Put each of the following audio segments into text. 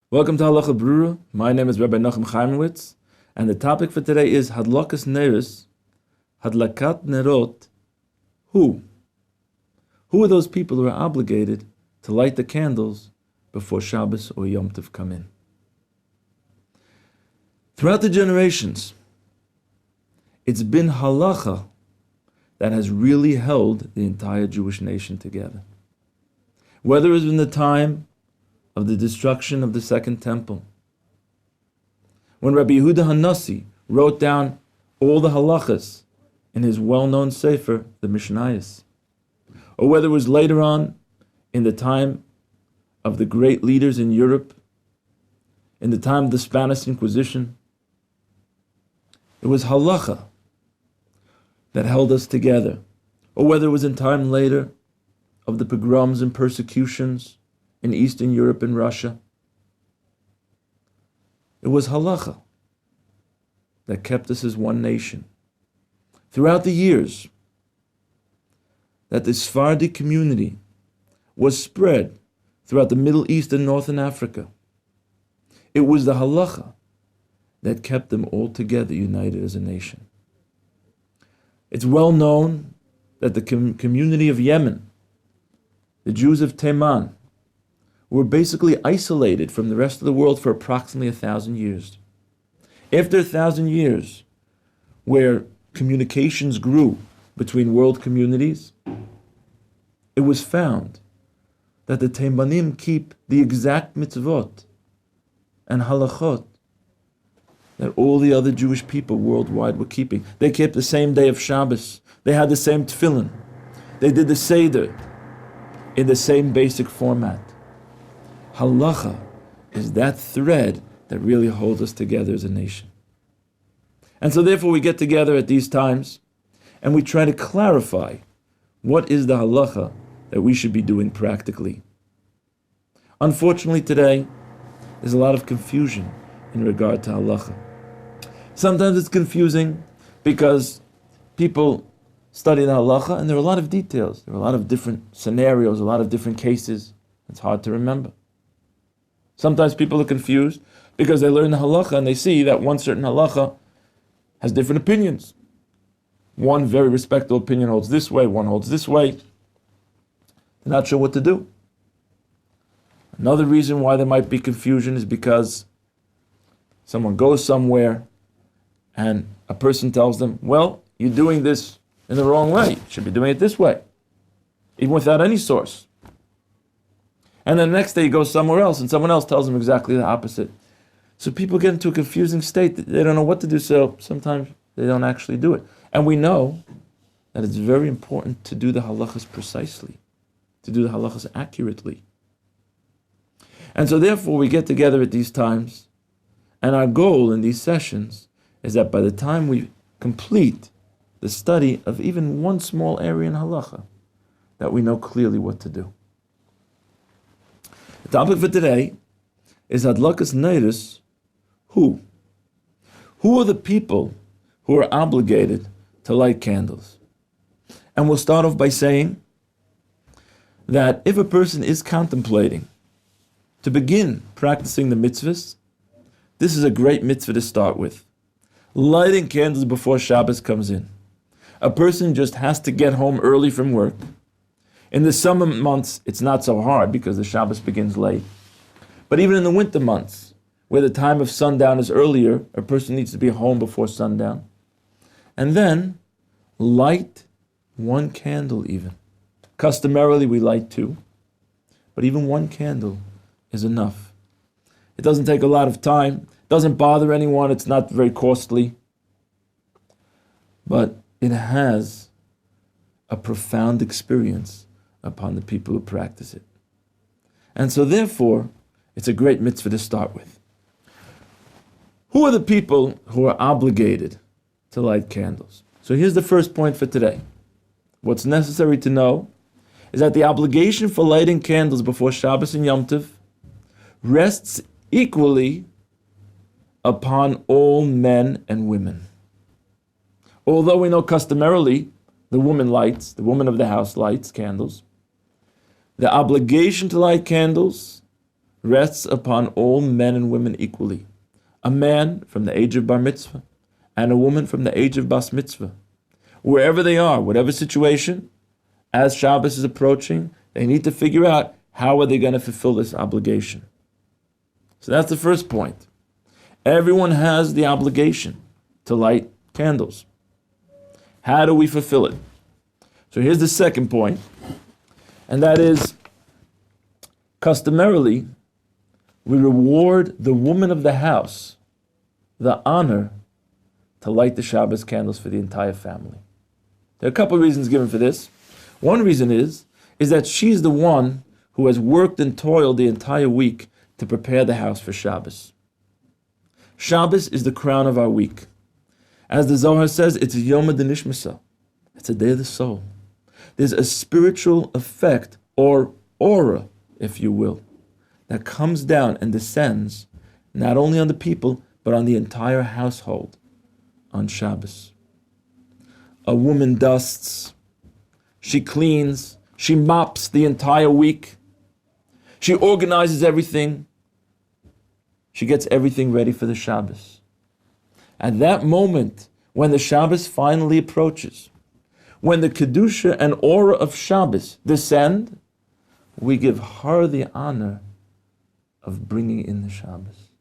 Welcome to Halacha Brura. My name is Rabbi Nachum Chaimowitz, and the topic for today is Hadlakas Neris, Hadlakat Nerot. Who? Who are those people who are obligated to light the candles before Shabbos or Yom Tov come in? Throughout the generations, it's been halacha that has really held the entire Jewish nation together. Whether it was in the time of the destruction of the Second Temple, when Rabbi Yehuda Hanassi wrote down all the halachas in his well-known sefer, the Mishnayos, or whether it was later on in the time of the great leaders in Europe, in the time of the Spanish Inquisition, it was halacha that held us together, or whether it was in time later of the pogroms and persecutions in Eastern Europe and Russia. It was halacha that kept us as one nation. Throughout the years that the Sephardic community was spread throughout the Middle East and Northern Africa, it was the halacha that kept them all together, united as a nation. It's well known that the community of Yemen, the Jews of Teiman, were basically isolated from the rest of the world for approximately 1,000 years. After 1,000 years, where communications grew between world communities, it was found that the Teimanim keep the exact mitzvot and halachot that all the other Jewish people worldwide were keeping. They kept the same day of Shabbos. They had the same tefillin. They did the Seder in the same basic format. Halacha is that thread that really holds us together as a nation. And so therefore we get together at these times and we try to clarify what is the halacha that we should be doing practically. Unfortunately today, there's a lot of confusion in regard to halacha. Sometimes it's confusing because people study the halacha and there are a lot of details. There are a lot of different scenarios, a lot of different cases. It's hard to remember. Sometimes people are confused because they learn the halacha and they see that one certain halacha has different opinions. One very respectable opinion holds this way, one holds this way. They're not sure what to do. Another reason why there might be confusion is because someone goes somewhere and a person tells them, well, you're doing this in the wrong way. You should be doing it this way, even without any source. And then the next day he goes somewhere else and someone else tells them exactly the opposite. So people get into a confusing state. They don't know what to do, so sometimes they don't actually do it. And we know that it's very important to do the halachas precisely, to do the halachas accurately. And so therefore we get together at these times, and our goal in these sessions is that by the time we complete the study of even one small area in halacha, that we know clearly what to do. The topic for today is Hadlakas Neris. Who? Who are the people who are obligated to light candles? And we'll start off by saying that if a person is contemplating to begin practicing the mitzvahs, this is a great mitzvah to start with. Lighting candles before Shabbos comes in. A person just has to get home early from work. In the summer months, it's not so hard because the Shabbos begins late. But even in the winter months, where the time of sundown is earlier, a person needs to be home before sundown. And then light one candle even. Customarily, we light two. But even one candle is enough. It doesn't take a lot of time. It doesn't bother anyone. It's not very costly. But it has a profound experience upon the people who practice it. And so therefore, it's a great mitzvah to start with. Who are the people who are obligated to light candles? So here's the first point for today. What's necessary to know is that the obligation for lighting candles before Shabbos and Yom Tov rests equally upon all men and women. Although we know customarily the woman of the house lights candles, the obligation to light candles rests upon all men and women equally. A man from the age of bar mitzvah and a woman from the age of bas mitzvah. Wherever they are, whatever situation, as Shabbos is approaching, they need to figure out how are they going to fulfill this obligation. So that's the first point. Everyone has the obligation to light candles. How do we fulfill it? So here's the second point, and that is, customarily, we reward the woman of the house the honor to light the Shabbos candles for the entire family. There are a couple of reasons given for this. One reason is that she's the one who has worked and toiled the entire week to prepare the house for Shabbos. Shabbos is the crown of our week. As the Zohar says, it's a Yom HaDinishmasa. It's a day of the soul. There's a spiritual effect, or aura, if you will, that comes down and descends not only on the people, but on the entire household on Shabbos. A woman dusts, she cleans, she mops the entire week, she organizes everything, she gets everything ready for the Shabbos. At that moment, when the Shabbos finally approaches, when the Kedusha and aura of Shabbos descend, we give her the honor of bringing in the Shabbos.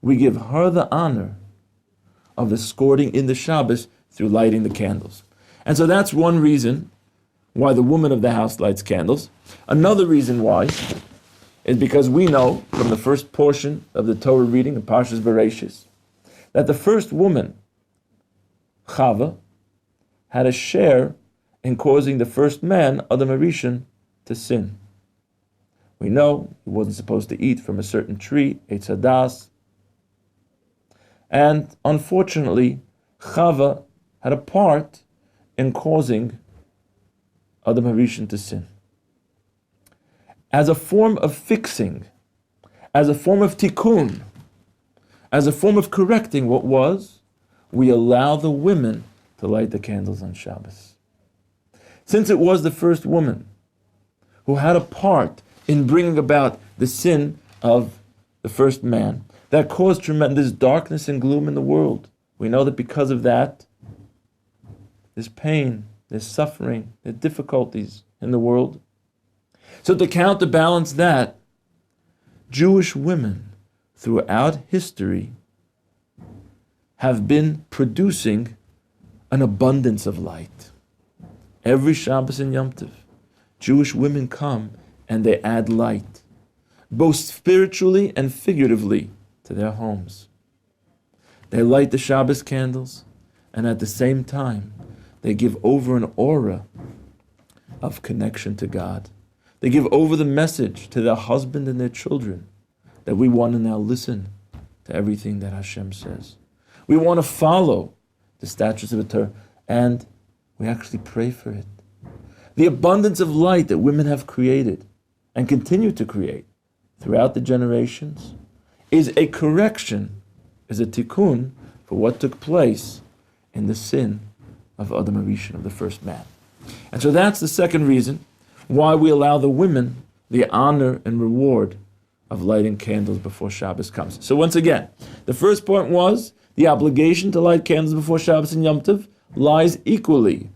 We give her the honor of escorting in the Shabbos through lighting the candles. And so that's one reason why the woman of the house lights candles. Another reason why is because we know from the first portion of the Torah reading in Parshas Bereishis that the first woman, Chava, had a share in causing the first man, Adam HaRishon, to sin. We know he wasn't supposed to eat from a certain tree, Eitz Hadas. And unfortunately, Chava had a part in causing Adam HaRishon to sin. As a form of fixing, as a form of tikkun, as a form of correcting what was, we allow the women to light the candles on Shabbos. Since it was the first woman who had a part in bringing about the sin of the first man, that caused tremendous darkness and gloom in the world. We know that because of that, there's pain, there's suffering, there's difficulties in the world. So to counterbalance that, Jewish women throughout history have been producing an abundance of light. Every Shabbos and Yom Tov, Jewish women come and they add light, both spiritually and figuratively, to their homes. They light the Shabbos candles, and at the same time, they give over an aura of connection to God. They give over the message to their husband and their children that we want to now listen to everything that Hashem says. We want to follow the statutes of the Torah, and we actually pray for it. The abundance of light that women have created and continue to create throughout the generations is a correction, is a tikkun for what took place in the sin of Adam HaRishon, of the first man. And so that's the second reason why we allow the women the honor and reward of lighting candles before Shabbos comes. So once again, the first point was the obligation to light candles before Shabbos and Yom Tov lies equally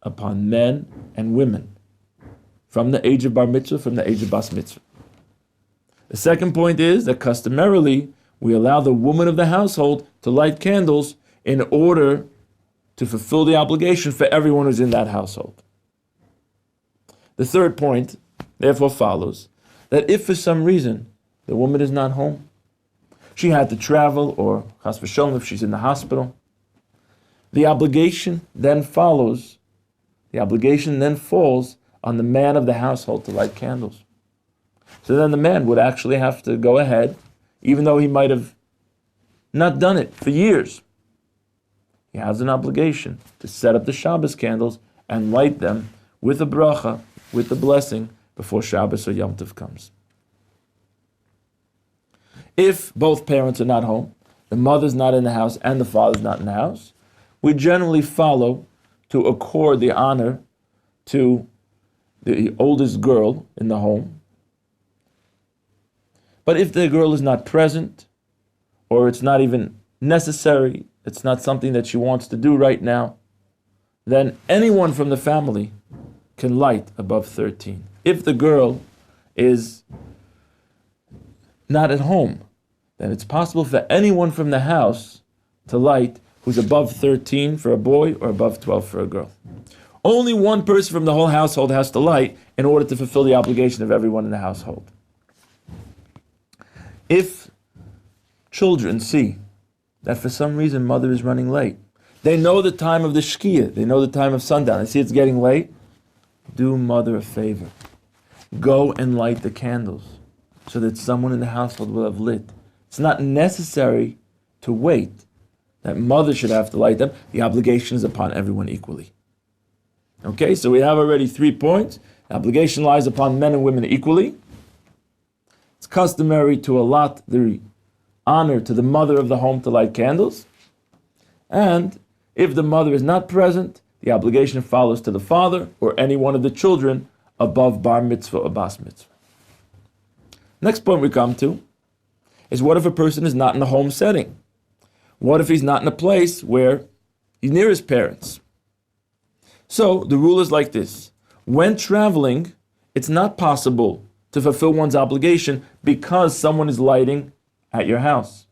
upon men and women, from the age of bar mitzvah, from the age of bas mitzvah. The second point is that customarily we allow the woman of the household to light candles in order to fulfill the obligation for everyone who's in that household. The third point, therefore, follows that if for some reason the woman is not home, she had to travel, or chas v'sholom, if she's in the hospital, the obligation then falls on the man of the household to light candles. So then the man would actually have to go ahead, even though he might have not done it for years. He has an obligation to set up the Shabbos candles and light them with a bracha, with the blessing, before Shabbos or Yom Tov comes. If both parents are not home, the mother's not in the house and the father's not in the house, we generally follow to accord the honor to the oldest girl in the home. But if the girl is not present, or it's not even necessary, it's not something that she wants to do right now, then anyone from the family can light above 13. If the girl is not at home, then it's possible for anyone from the house to light who's above 13 for a boy or above 12 for a girl. Only one person from the whole household has to light in order to fulfill the obligation of everyone in the household. If children see that for some reason mother is running late, they know the time of the shkia, they know the time of sundown, they see it's getting late, do mother a favor. Go and light the candles so that someone in the household will have lit. It's not necessary to wait that mother should have to light them. The obligation is upon everyone equally. Okay, so we have already 3 points. The obligation lies upon men and women equally. It's customary to allot the honor to the mother of the home to light candles. And if the mother is not present, the obligation follows to the father or any one of the children above bar mitzvah or bas mitzvah. Next point we come to is, what if a person is not in a home setting? What if he's not in a place where he's near his parents? So the rule is like this. When traveling, it's not possible to fulfill one's obligation because someone is lighting at your house.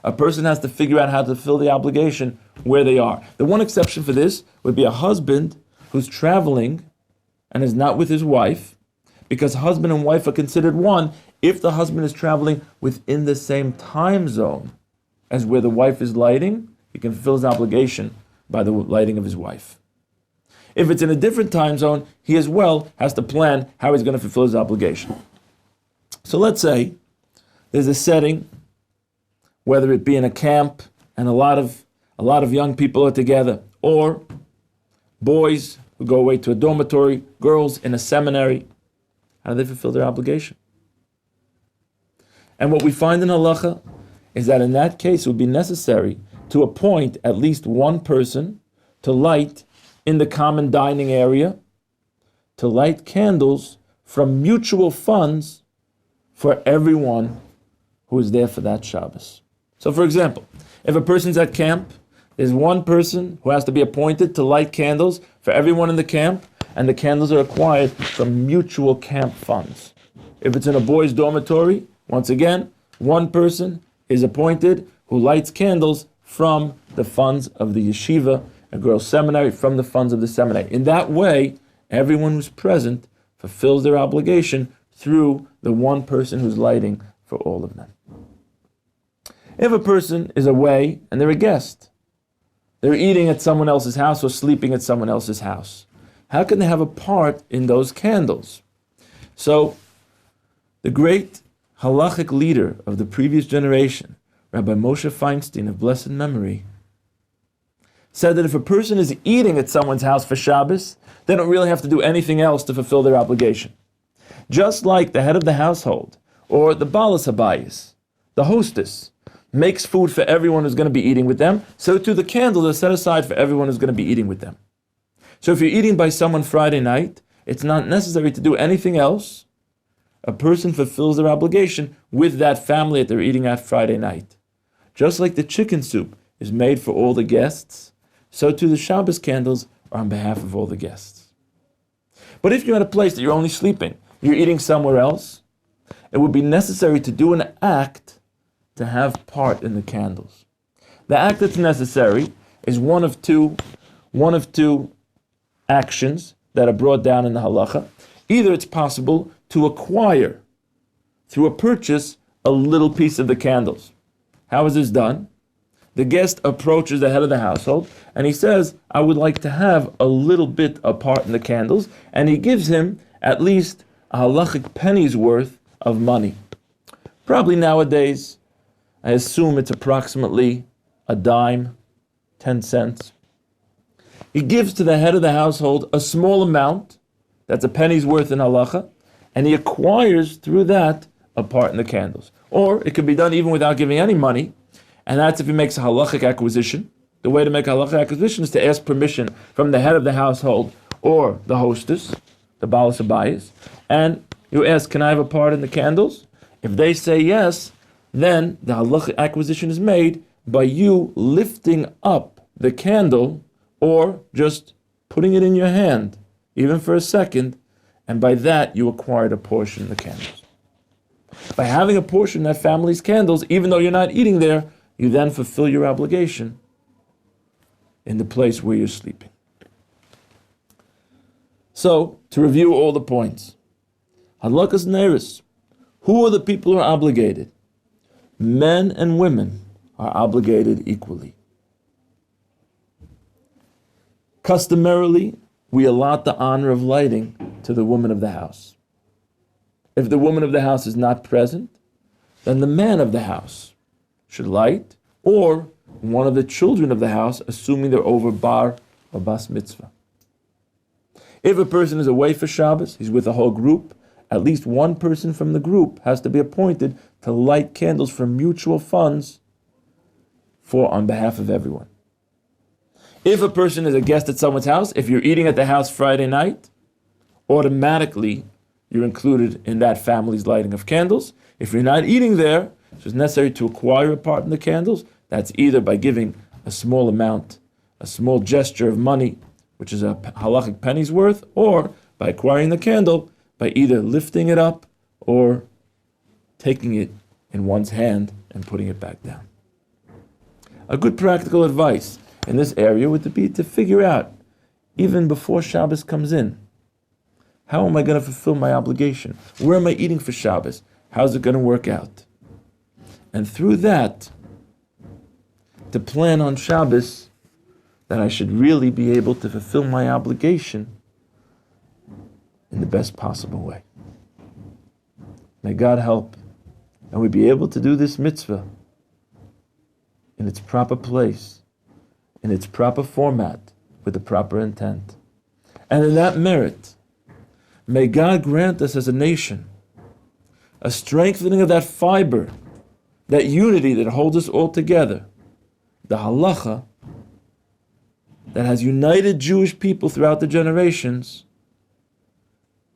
A person has to figure out how to fulfill the obligation where they are. The one exception for this would be a husband who's traveling and is not with his wife, because husband and wife are considered one if the husband is traveling within the same time zone as where the wife is lighting. He can fulfill his obligation by the lighting of his wife. If it's in a different time zone, he as well has to plan how he's going to fulfill his obligation. So let's say there's a setting, whether it be in a camp and a lot of young people are together, or boys who go away to a dormitory, girls in a seminary. How do they fulfill their obligation? And what we find in halacha is that in that case it would be necessary to appoint at least one person to light in the common dining area, to light candles from mutual funds for everyone who is there for that Shabbos. So for example, if a person's at camp, there's one person who has to be appointed to light candles for everyone in the camp, and the candles are acquired from mutual camp funds. If it's in a boys' dormitory, once again, one person is appointed who lights candles from the funds of the yeshiva, a girls' seminary, from the funds of the seminary. In that way, everyone who's present fulfills their obligation through the one person who's lighting for all of them. If a person is away and they're a guest, they're eating at someone else's house or sleeping at someone else's house, how can they have a part in those candles? So, the great halachic leader of the previous generation, Rabbi Moshe Feinstein of blessed memory, said that if a person is eating at someone's house for Shabbos, they don't really have to do anything else to fulfill their obligation. Just like the head of the household, or the balas habayis, the hostess, makes food for everyone who's going to be eating with them, so too the candles are set aside for everyone who's going to be eating with them. So if you're eating by someone Friday night, it's not necessary to do anything else. A person fulfills their obligation with that family that they're eating at Friday night. Just like the chicken soup is made for all the guests, so too the Shabbos candles are on behalf of all the guests. But if you're at a place that you're only sleeping, you're eating somewhere else, it would be necessary to do an act to have part in the candles. The act that's necessary is one of two actions that are brought down in the halacha. Either it's possible to acquire, through a purchase, a little piece of the candles. How is this done? The guest approaches the head of the household and he says, I would like to have a little bit of part in the candles, and he gives him at least a halachic penny's worth of money. Probably nowadays, I assume it's approximately a dime, 10 cents. He gives to the head of the household a small amount, that's a penny's worth in halacha, and he acquires through that a part in the candles. Or it could be done even without giving any money, and that's if he makes a halachic acquisition. The way to make a halachic acquisition is to ask permission from the head of the household or the hostess, the balas habayis, and you ask, can I have a part in the candles? If they say yes, then the halachic acquisition is made by you lifting up the candle or just putting it in your hand, even for a second, and by that you acquired a portion of the candles. By having a portion of that family's candles, even though you're not eating there, you then fulfill your obligation in the place where you're sleeping. So, to review all the points, Halakas Neiris, who are the people who are obligated? Men and women are obligated equally. Customarily, we allot the honor of lighting to the woman of the house. If the woman of the house is not present, then the man of the house should light, or one of the children of the house, assuming they're over bar or bas mitzvah. If a person is away for Shabbos, he's with a whole group, at least one person from the group has to be appointed to light candles for mutual funds on behalf of everyone. If a person is a guest at someone's house, if you're eating at the house Friday night, automatically you're included in that family's lighting of candles. If you're not eating there, so it's necessary to acquire a part in the candles. That's either by giving a small amount, a small gesture of money, which is a halachic penny's worth, or by acquiring the candle, by either lifting it up or taking it in one's hand and putting it back down. A good practical advice in this area would be to figure out, even before Shabbos comes in, how am I going to fulfill my obligation? Where am I eating for Shabbos? How's it going to work out? And through that, to plan on Shabbos that I should really be able to fulfill my obligation in the best possible way. May God help, and we be able to do this mitzvah in its proper place, in its proper format, with the proper intent. And in that merit, may God grant us as a nation a strengthening of that fiber, that unity that holds us all together, the halacha that has united Jewish people throughout the generations,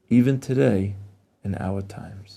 even today in our times.